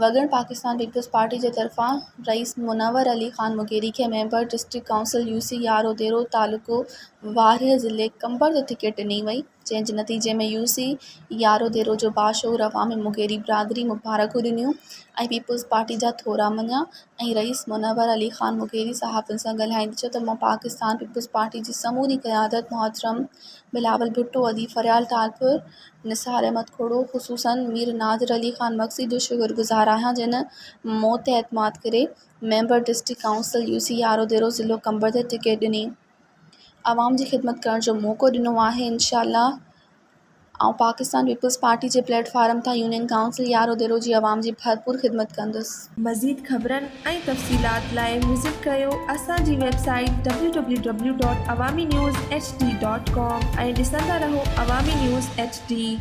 वॻड़ Pakistan peoples party जे तरफ़ां rice Munawwar Ali Khan Mugeri खे member district council UC यारोदेरो तालुको वारिह ज़िले कंबर ते टिकट ॾिनी वई, जंहिं जे नतीजे में यूसी यारोदेरो जो बाशऊर अवामी मुगेरी बिरादरी मुबारकूं ॾिनियूं ऐं पीपल्स पार्टी जा थोरा मञा ऐं रईस मुनव्वर अली ख़ान मुगेरी साहबनि सां ॻाल्हाईंदे चयो त मां पाकिस्तान पीपल्स पार्टी जी समूरी क़यादत मोहतरम बिलावल भुट्टो अदी फरियाल टालपुर निसार अहमद खोड़ो ख़ुसूसन मीर नादिर अली ख़ान मक़सी जो शुक्रगुज़ार आहियां जिन मूं ते एतमाद करे मेंबर डिस्ट्रिक्ट काउंसिल यूसी यारोदेरो ज़िलो कंबर ते टिकट ॾिनी। आवाम जी ख़िदमत करण जो मौक़ो ॾिनो आहे। इंशाअल्लाह आउं पाकिस्तान पीपल्स पार्टी जे प्लेटफार्म तां यूनियन काउंसिल यारोदेरो जी आवाम जी भरपूर ख़िदमत कंदुसि। मज़ीद ख़बरनि ऐं तफ़सीलात लाइ विज़िट कयो असांजी वेबसाइट www.awamiNewsHD.com ऐं ॾिसंदा रहो अवामी न्यूज़ HD।